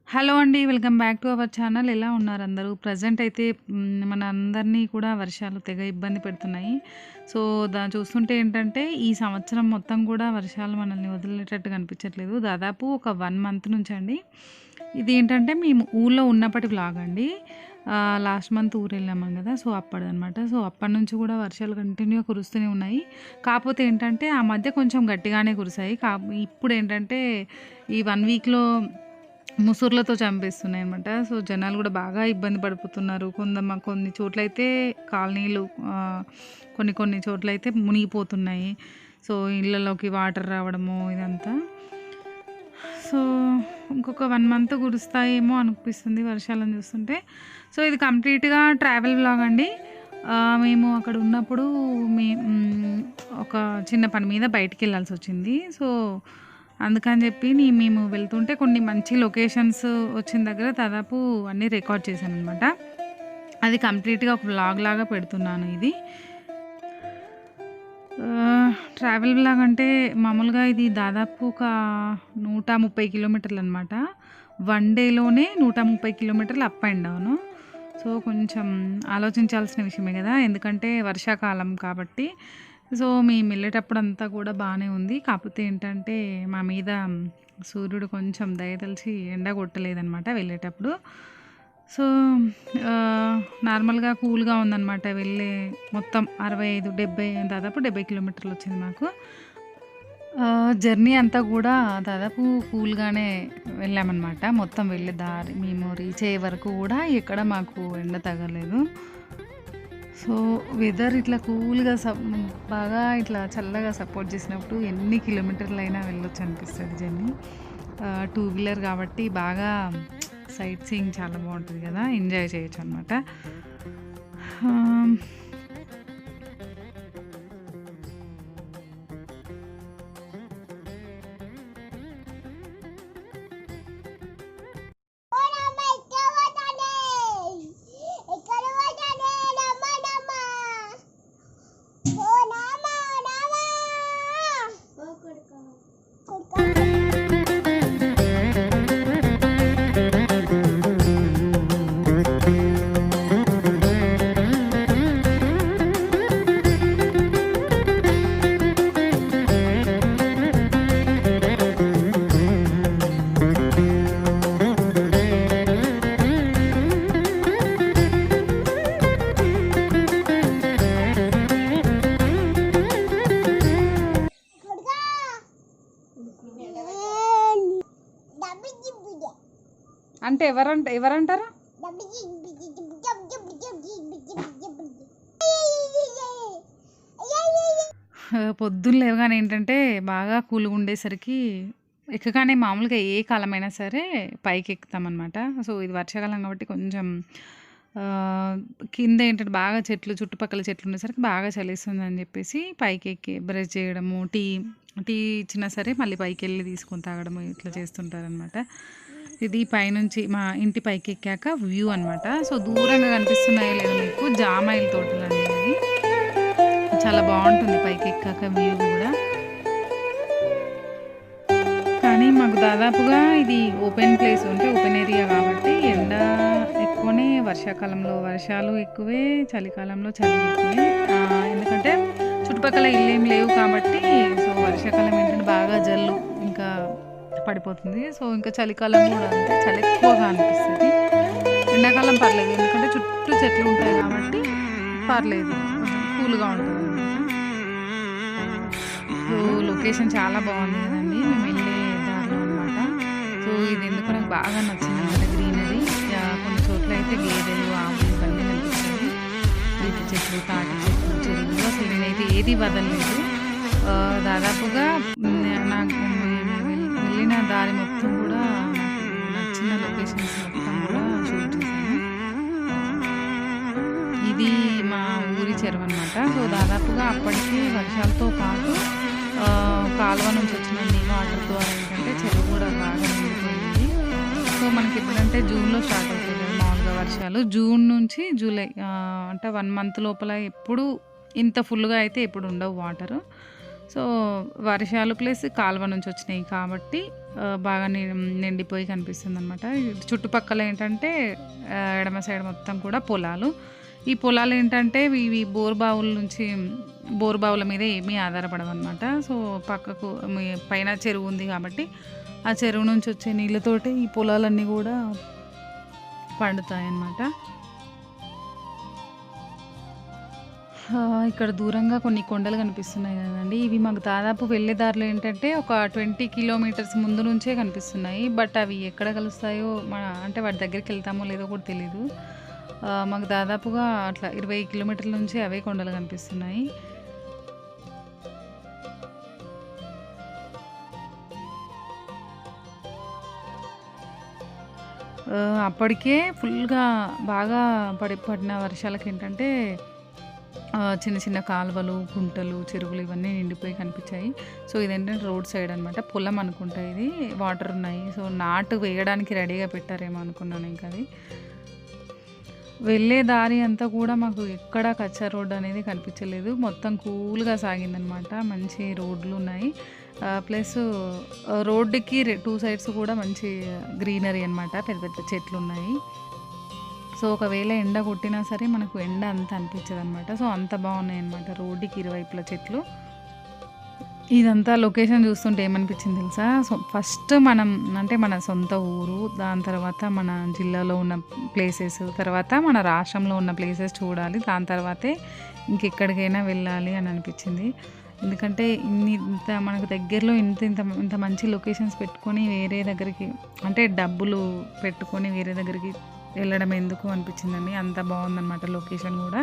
Hello అండి. Welcome back to our channel. ఎలా ఉన్నారు అందరూ? ప్రెజెంట్ అయితే మనందరినీ కూడా వర్షాలు తెగ ఇబ్బంది పెడుతున్నాయి. సో, చూస్తుంటే ఏంటంటే, ఈ సంవత్సరం మొత్తం కూడా వర్షాలు మనల్ని వదిలేటట్టుగా అనిపించట్లేదు. దాదాపు ఒక 1 మంత్ నుంచండి. ఇదేంటంటే, మేము ఊర్లో ఉన్నప్పటి వ్లాగ్ అండి. లాస్ట్ మంత్ ఊరెళ్ళాము కదా! సో, అప్పటిదనమాట. సో, అప్పటినుంచి కూడా వర్షాలు కంటిన్యూగా కురుస్తూనే ఉన్నాయి. కాకపోతే ఏంటంటే, ఆ మధ్య కొంచెం గట్టిగానే కురిసాయి. ఇప్పుడేంటంటే, ఈ 1 వీక్‌లో ముసురులతో చంపేస్తున్నాయనమాట. సో, జనాలు గూడా బాగా ఇబ్బంది పడిపోతున్నారు. కొన్ని చోట్లయితే కాలనీలు కొన్ని కొన్ని చోట్లయితే మునిగిపోతున్నాయి. సో, ఇళ్ళలోకి వాటర్ రావడము ఇదంతా. సో, ఇంకొక 1 మంత్ కురుస్తాయేమో అనిపిస్తుంది వర్షాలను చూస్తుంటే. సో, ఇది కంప్లీట్‌గా ట్రావెల్ వ్లాగ్ అండి. మేము అక్కడ ఉన్నప్పుడు ఒక చిన్న పని మీద బయటికెళ్ళాల్సొచ్చింది. సో, అందుకని చెప్పి మేము వెళ్తుంటే కొన్ని మంచి లొకేషన్స్ వచ్చిన దగ్గర దాదాపు అన్నీ రికార్డ్ చేశాననమాట. అది కంప్లీట్‌గా ఒక వ్లాగ్ లాగా పెడుతున్నాను ఇది. ట్రావెల్ వ్లాగ్ అంటే మామూలుగా ఇది దాదాపు ఒక 130 కిలోమీటర్లు అనమాట. 1 డేలోనే 130 కిలోమీటర్లు అప్ అండ్ డౌను. సో, కొంచెం ఆలోచించాల్సిన విషయమే కదా! ఎందుకంటే వర్షాకాలం కాబట్టి. సో, మేము వెళ్ళేటప్పుడంతా కూడా బానే ఉంది. కాకపోతే ఏంటంటే, మా మీద సూర్యుడు కొంచెం దయతలిచి ఎండ కొట్టలేదనమాట వెళ్ళేటప్పుడు. సో, నార్మల్‌గా కూల్‌గా ఉందనమాట. మొత్తం 65, 70 దాదాపు 70 కిలోమీటర్లు వచ్చింది మాకు. జర్నీ అంతా కూడా దాదాపు కూల్‌గానే వెళ్ళామనమాట. మొత్తం వెళ్ళే దారి మేము రీచ్ అయ్యే వరకు కూడా ఎక్కడ మాకు ఎండ తగలేదు. సో, వెదర్ ఇట్లా కూల్‌గా బాగా ఇట్లా చల్లగా సపోర్ట్ చేసినప్పుడు ఎన్ని కిలోమీటర్లైనా వెళ్ళొచ్చు అనిపిస్తది జర్నీ. 2 వీలర్ కాబట్టి బాగా సైట్ సీయింగ్ చాలా బావుంటది కదా! ఎంజాయ్ చేయొచ్చనమాట. అంటే ఎవరంటారు? పొద్దున్న లేవగానే ఏంటంటే బాగా కూల్‌గా ఉండేసరికి ఎక్కగానే మామూలుగా ఏ కాలమైనా సరే పైకి ఎక్కుతామనమాట. సో, ఇది వర్షాకాలం కాబట్టి కొంచెం కింద ఏంటంటే బాగా చుట్టుపక్కల చెట్లు ఉండేసరికి బాగా చలేస్తుందని చెప్పేసి పైకెక్కి బ్రష్ చేయడము, టీ ఇచ్చినా సరే మళ్ళీ పైకెళ్ళి తీసుకొని తాగడము ఇట్లా చేస్తుంటారనమాట. ఇది పైనుంచి మా ఇంటి పైకి ఎక్కాక వ్యూ అనమాట. సో, దూరంగా కనిపిస్తున్నాయో లేదో మీకు జామాయిల తోటలండి ఇవి. చాలా బాగుంటుంది పైకి ఎక్కాక వ్యూ కూడా. కానీ మాకు దాదాపుగా ఇది ఓపెన్ ప్లేస్ అంటే ఓపెన్ ఏరియా కాబట్టి ఎండ ఎక్కువనే, వర్షాకాలంలో వర్షాలు ఎక్కువే, చలికాలంలో చలి ఎక్కువే. ఎందుకంటే చుట్టుపక్కల ఇల్లేం లేవు కాబట్టి సో, వర్షాకాలం ఏంటంటే బాగా జల్లు ఇంకా పడిపోతుంది. సో, ఇంకా చలికాలం కూడా అంతే చలి ఎక్కువగా అనిపిస్తుంది. ఎండాకాలం పర్లేదు ఎందుకంటే చుట్టూ చెట్లు ఉంటాయి కాబట్టి పర్లేదు, కూల్‌గా ఉంటుంది. సో, లొకేషన్ చాలా బాగుంది కదండి మేము వెళ్ళే దారిలో అనమాట. సో, ఇది ఎందుకు నాకు బాగా నచ్చింది అనమాట. గ్రీనరీ కొన్ని చోట్ల అయితే గేదెలు, ఆవులు ఇవన్నీ కనిపిస్తాయి. ఈత చెట్లు, తాటి చెట్లు, చెరువులు అసలు నేనైతే ఏది వదలలేదు. దాదాపుగా నాకు వెళ్ళిన దారి మొత్తం కూడా నాకు నచ్చిన లొకేషన్స్ మొత్తం కూడా షూట్ చేశాను. ఇది మా ఊరి చెరువు అనమాట. సో, దాదాపుగా అప్పటికి వర్షాలతో పాటు కాలువ నుంచి వచ్చిన వాటర్ ద్వారా ఏంటంటే చెరువు కూడా బాగా నిండిపోయింది. సో, మనకి ఎప్పుడంటే జూన్‌లో స్టార్ట్ అవుతాయి కదా మామూలుగా వర్షాలు. జూన్ నుంచి జూలై అంటే 1 మంత్ లోపల ఎప్పుడు ఇంత ఫుల్‌గా అయితే ఎప్పుడు ఉండవు వాటరు. సో వర్షాలు ప్లస్ కాలువ నుంచి వచ్చినాయి కాబట్టి బాగా నిండిపోయి కనిపిస్తుందనమాట. చుట్టుపక్కల ఏంటంటే ఎడమ సైడ్ మొత్తం కూడా పొలాలు. ఈ పొలాలు ఏంటంటే ఇవి బోర్ బావుల మీద ఏమీ ఆధారపడవన్నమాట. సో పక్కకు పైన చెరువు ఉంది కాబట్టి ఆ చెరువు నుంచి వచ్చే నీళ్ళతోటి ఈ పొలాలన్నీ కూడా పండుతాయన్నమాట. ఇక్కడ దూరంగా కొన్ని కొండలు కనిపిస్తున్నాయి కదండీ! ఇవి మాకు దాదాపు వెళ్ళే దారిలో ఏంటంటే ఒక 20 కిలోమీటర్స్ ముందు నుంచే కనిపిస్తున్నాయి. బట్ అవి ఎక్కడ కలుస్తాయో అంటే వాటి దగ్గరికెళ్తామో లేదో కూడా తెలీదు. మాకు దాదాపుగా అట్లా 20 కిలోమీటర్ల నుంచి అవే కొండలు కనిపిస్తున్నాయి. అప్పటికే ఫుల్‌గా బాగా పడిన వర్షాలకేంటంటే చిన్న చిన్న కాలువలు, గుంటలు, చెరువులు ఇవన్నీ నిండిపోయి కనిపించాయి. సో ఇదేంటంటే రోడ్ సైడ్ అనమాట. పొలం అనుకుంటా ఇది. వాటర్ ఉన్నాయి. సో నాటు వేయడానికి రెడీగా పెట్టారేమో అనుకున్నాను ఇంక అది. వెళ్ళే దారి అంతా కూడా మాకు ఎక్కడ కచ్చా రోడ్ అనేది కనిపించలేదు. మొత్తం కూల్‌గా సాగిందనమాట. మంచి రోడ్లున్నాయి. ప్లస్ రోడ్డుకి 2 సైడ్స్ కూడా మంచి గ్రీనరీ అనమాట. పెద్ద పెద్ద చెట్లున్నాయి. సో ఒకవేళ ఎండ కొట్టినా సరే మనకు ఎండ అంత అనిపించదనమాట. సో అంత బాగున్నాయన్నమాట రోడ్డుకి ఇరువైపుల చెట్లు. ఇదంతా లొకేషన్ చూస్తుంటే ఏమనిపించింది తెలుసా? సో ఫస్ట్ మన సొంత ఊరు, దాని తర్వాత మన జిల్లాలో ఉన్న ప్లేసెస్, తర్వాత మన రాష్ట్రంలో ఉన్న ప్లేసెస్ చూడాలి. దాని తర్వాతే ఇంకెక్కడికైనా వెళ్ళాలి అని అనిపించింది. ఎందుకంటే ఇంత మనకు దగ్గరలో ఇంత మంచి లొకేషన్స్ పెట్టుకొని వేరే దగ్గరికి అంటే డబ్బులు పెట్టుకొని వేరే దగ్గరికి వెళ్ళడం ఎందుకు అనిపించిందండి. అంత బాగుందన్నమాట లొకేషన్ కూడా.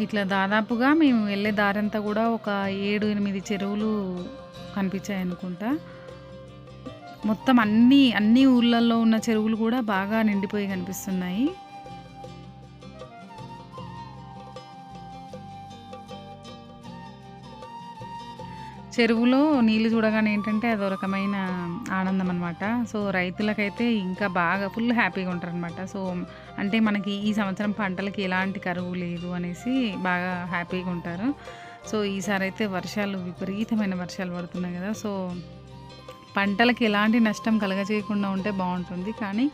ఇట్లా దాదాపుగా మేము వెళ్ళే దారంతా కూడా ఒక 7, 8 చెరువులు కనిపించాయి అనుకుంటా. మొత్తం అన్ని ఊర్లలో ఉన్న చెరువులు కూడా బాగా నిండిపోయి కనిపిస్తున్నాయి. చెరువులో నీళ్ళు చూడగానే ఏంటంటే అదో రకమైన ఆనందం అనమాట. సో రైతులకైతే ఇంకా బాగా ఫుల్ హ్యాపీగా ఉంటారనమాట. సో అంటే మనకి ఈ సంవత్సరం పంటలకి ఎలాంటి కరువు లేదు అనేసి బాగా హ్యాపీగా ఉంటారు. సో ఈసారి అయితే విపరీతమైన వర్షాలు పడుతున్నాయి కదా! సో పంటలకి ఎలాంటి నష్టం కలగజేయకుండా ఉంటే బాగుంటుంది. కానీ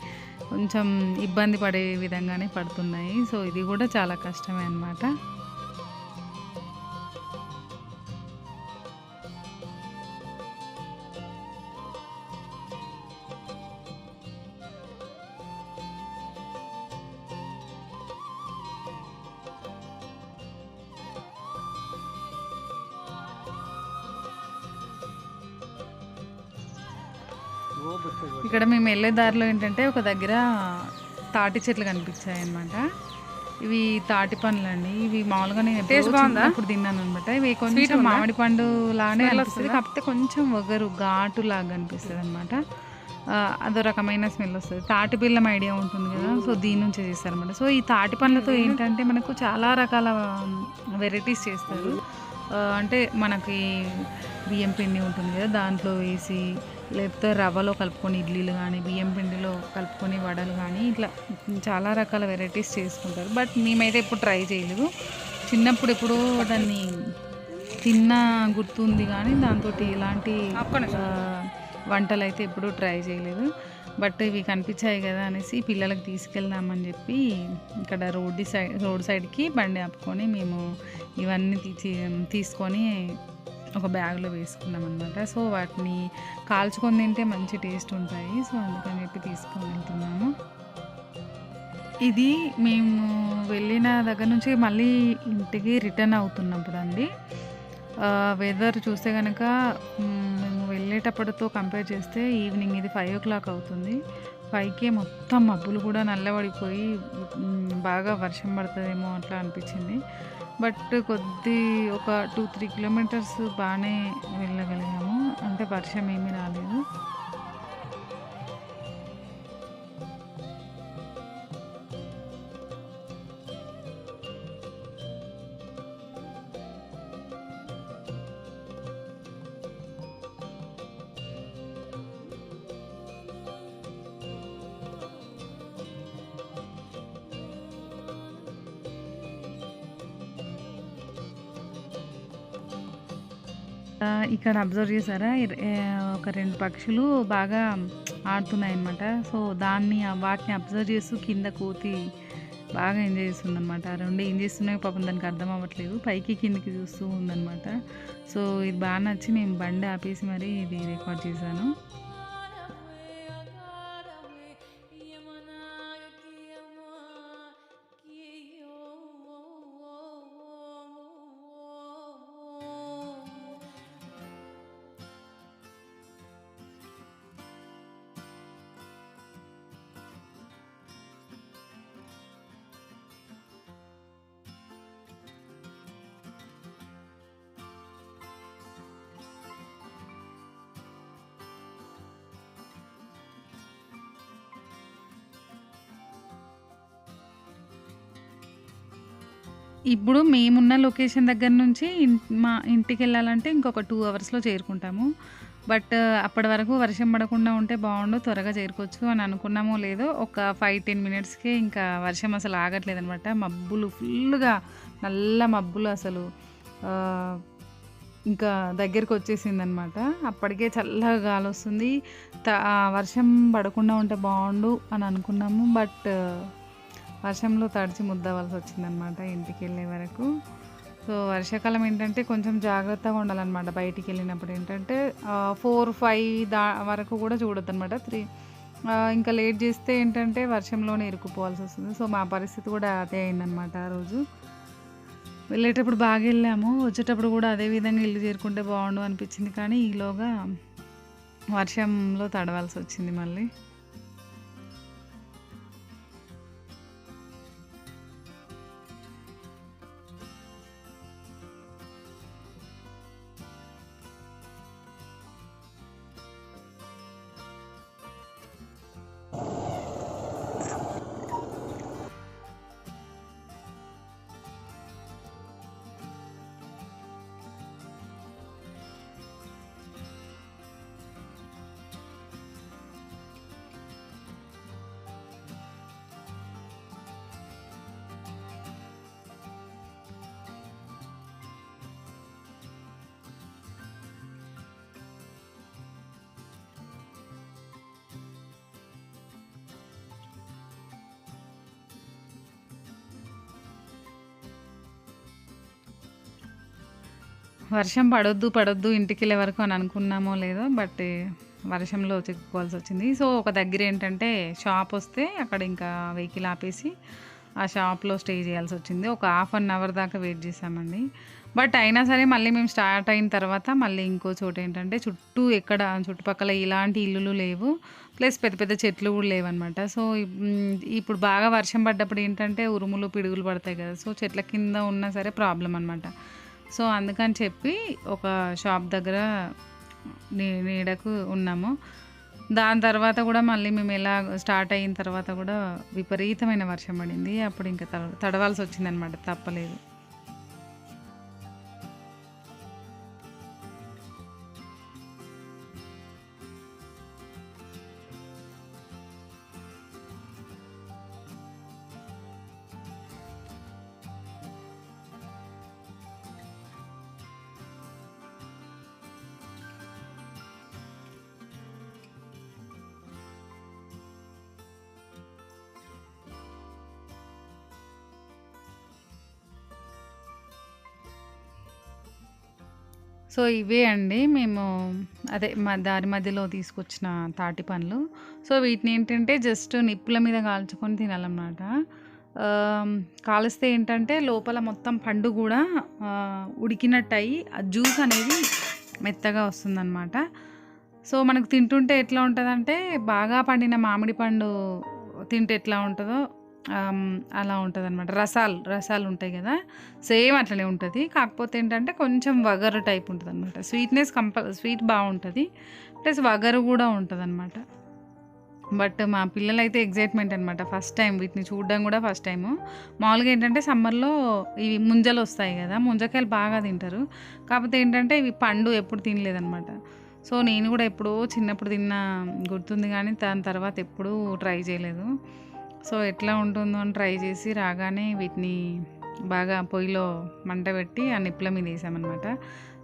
కొంచెం ఇబ్బంది పడే విధంగానే పడుతున్నాయి. సో ఇది కూడా చాలా కష్టమే అనమాట. ఇక్కడ మేము వెళ్ళే దారిలో ఏంటంటే ఒక దగ్గర తాటి చెట్లు కనిపించాయి అన్నమాట. ఇవి తాటి పండ్లు అండి. ఇవి మామూలుగా నేను ఎప్పుడు తిన్నాను అనమాట. ఇవి కొంచెం మామిడి పండు లానే అనిపిస్తుంది, కాకపోతే కొంచెం ఘాటు లాగా అనిపిస్తుంది అనమాట. అదో రకమైన స్మెల్ వస్తుంది. తాటి బెల్లం ఐడియా ఉంటుంది కదా, సో దీని నుంచి చేస్తారనమాట. సో ఈ తాటి పండ్లతో ఏంటంటే మనకు చాలా రకాల వెరైటీస్ చేస్తారు. అంటే మనకి బియ్యం పిండి ఉంటుంది కదా, దాంట్లో వేసి లేకపోతే రవ్వలో కలుపుకొని ఇడ్లీలు కానీ, బియ్యం పిండిలో కలుపుకొని వడలు కానీ, ఇట్లా చాలా రకాల వెరైటీస్ చేసుకుంటారు. బట్ మేమైతే ఎప్పుడు ట్రై చేయలేదు. చిన్నప్పుడు ఎప్పుడో దాన్ని తిన్న గుర్తుంది కానీ దాంతో ఇలాంటి వంటలు అయితే ఎప్పుడూ ట్రై చేయలేదు. బట్ ఇవి కనిపించాయి కదా అనేసి పిల్లలకి తీసుకెళ్దామని చెప్పి ఇక్కడ రోడ్ సైడ్కి బండి ఆపుకొని మేము ఇవన్నీ తీసుకొని ఒక బ్యాగ్లో వేసుకున్నాం అనమాట. సో వాటిని కాల్చుకొని తింటే మంచి టేస్ట్ ఉంటాయి. సో అందుకని చెప్పి తీసుకొని వెళ్తున్నాము. ఇది మేము వెళ్ళిన దగ్గర నుంచి మళ్ళీ ఇంటికి రిటర్న్ అవుతున్నప్పుడు అండి, వెదర్ చూస్తే కనుక మేము వెళ్ళేటప్పటితో కంపేర్ చేస్తే ఈవినింగ్ ఇది 5 o'clock అవుతుంది. 5కే మొత్తం మబ్బులు కూడా నల్లబడిపోయి బాగా వర్షం పడుతుందేమో అట్లా అనిపించింది. బట్ ఒక 2-3 కిలోమీటర్స్ బాగానే వెళ్ళగలిగాము. అంటే వర్షం ఏమీ రాలేదు. ఇక్కడ అబ్జర్వ్ చేసారా? ఒక 2 పక్షులు బాగా ఆడుతున్నాయన్నమాట. సో, వాటిని అబ్జర్వ్ చేస్తూ కింద కోతి బాగా ఎంజాయ్ చేస్తుందనమాట. ఆ 2 ఏం చేస్తున్నాయో పాపం దానికి అర్థం అవ్వట్లేదు. పైకి కిందకి చూస్తూ ఉందనమాట. సో, ఇది బాగా నచ్చి నేను బండి ఆపేసి మరీ ఇది రికార్డ్ చేశాను. ఇప్పుడు మేమున్న లొకేషన్ దగ్గర నుంచి మా ఇంటికెళ్ళాలంటే ఇంకొక 2 అవర్స్‌లో చేరుకుంటాము. బట్ అప్పటి వరకు వర్షం పడకుండా ఉంటే బావుండు. త్వరగా చేరుకోవచ్చు అని అనుకున్నామో లేదో ఒక 5, 10 మినిట్స్‌కే ఇంకా వర్షం అసలు ఆగట్లేదనమాట. మబ్బులు ఫుల్లుగా నల్ల మబ్బులు అసలు ఆహ్, ఇంకా దగ్గరికొచ్చేసిందనమాట. అప్పటికే చల్లగా గాలొస్తుంది. వర్షం పడకుండా ఉంటే బావుండు అని అనుకున్నాము. బట్ వర్షంలో తడిచి ముద్దవ్వాల్సొచ్చిందనమాట ఇంటికెళ్ళే వరకు. సో, వర్షాకాలం ఏంటంటే కొంచెం జాగ్రత్తగా ఉండాలనమాట. బయటికెళ్ళినప్పుడు ఏంటంటే 4, 5 వరకు కూడా చూడొద్దనమాట. ఇంకా లేట్ చేస్తే ఏంటంటే వర్షంలోనే ఇరుక్కుపోవాల్సొస్తుంది. సో, మా పరిస్థితి కూడా అదే అయిందనమాట ఆ రోజు. వెళ్ళేటప్పుడు బాగా వెళ్ళాము. వచ్చేటప్పుడు కూడా అదే విధంగా ఇల్లు చేరుకుంటే బావుండు అనిపించింది. కానీ ఈలోగా వర్షంలో తడవాల్సొచ్చింది మళ్ళీ. వర్షం పడొద్దు ఇంటికెళ్ళే వరకు అని అనుకున్నామో లేదో బట్ వర్షంలో చిక్కుకోవాల్సొచ్చింది. సో, ఒక దగ్గరేంటంటే షాపొస్తే అక్కడ ఇంకా వెహికల్ ఆపేసి ఆ షాప్‌లో స్టే చేయాల్సొచ్చింది. ఒక హాఫ్ అన్ అవర్ దాకా వెయిట్ చేశామండి. బట్ అయినా సరే మళ్ళీ మేము స్టార్ట్ అయిన తర్వాత మళ్ళీ ఇంకో చోటేంటంటే చుట్టుపక్కల ఇలాంటి ఇల్లులు లేవు. ప్లస్ పెద్ద పెద్ద చెట్లు కూడా లేవనమాట. సో, ఇప్పుడు బాగా వర్షం పడ్డప్పుడు ఏంటంటే ఉరుములు, పిడుగులు పడతాయి కదా! సో, చెట్ల కింద ఉన్నా సరే ప్రాబ్లమ్ అనమాట. సో, అందుకని చెప్పి ఒక షాప్ దగ్గర నీడకు ఉన్నాము. దాని తర్వాత కూడా మళ్ళీ మేము స్టార్ట్ అయిన తర్వాత కూడా విపరీతమైన వర్షం పడింది. అప్పుడు ఇంకా తడవాల్సొచ్చిందనమాట. తప్పలేదు. సో, ఇవే అండి మేము దారి మధ్యలో తీసుకొచ్చిన తాటి పండ్లు. సో, వీటినేంటంటే జస్ట్ నిప్పుల మీద కాల్చుకొని తినాలనమాట. కాలిస్తే ఏంటంటే లోపల మొత్తం పండు గూడా ఉడికినట్టయి ఆ జ్యూస్ అనేది మెత్తగా వస్తుందనమాట. సో, మనకు తింటుంటే ఎట్లా ఉంటదంటే బాగా పండిన మామిడి పండు తింటే ఎట్లా ఉంటదో అలా ఉంటదనమాట. రసాలుంటాయి గదా! సేమ్ అట్లనే ఉంటది. కాకపోతే ఏంటంటే కొంచెం వగరు టైప్ ఉంటదనమాట. స్వీట్ బావుంటది. ప్లస్ వగరు గూడా ఉంటదనమాట. బట్ మా పిల్లలైతే ఎక్సైట్‌మెంట్ అనమాట. ఫస్ట్ టైమ్ వీటిని చూడడం గూడా ఫస్ట్ టైము. మామూలుగా ఏంటంటే సమ్మర్‌లో ఇవి ముంజలొస్తాయి గదా! ముంజకాయలు బాగా తింటారు. కాకపోతే ఏంటంటే ఇవి పండు ఎప్పుడు తినలేదనమాట. సో, నేను గూడా ఎప్పుడో చిన్నప్పుడు గుర్తుంది గానీ దాని తర్వాత ఎప్పుడూ ట్రై చేయలేదు. సో, ఎట్లా ఉంటుందో అని ట్రై చేసి రాగానే వీటిని బాగా పొయ్యిలో మంట పెట్టి ఆ నిప్పుల మీద ఏసామనమాట.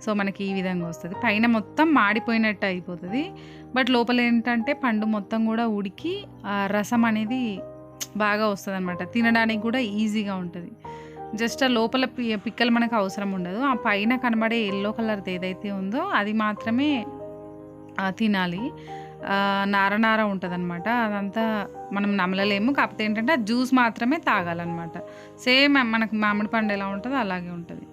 సో మనకి ఈ విధంగా వస్తుంది. పైన మొత్తం మాడిపోయినట్టు అయిపోతుంది, బట్ లోపల ఏంటంటే పండు మొత్తం కూడా ఉడికి రసం అనేది బాగా వస్తుంది అనమాట. తినడానికి కూడా ఈజీగా ఉంటుంది. జస్ట్ ఆ లోపల పిక్కలు మనకు అవసరం ఉండదు. ఆ పైన కనబడే ఎల్లో కలర్ది ఏదైతే ఉందో అది మాత్రమే తినాలి. నార నార ఉంటుందన్నమాట, అదంతా మనం నమలలేము. కాకపోతే ఏంటంటే ఆ జ్యూస్ మాత్రమే తాగాలన్నమాట. సేమ్ మనకు మామిడి పండు ఎలా ఉంటుందో అలాగే ఉంటుంది.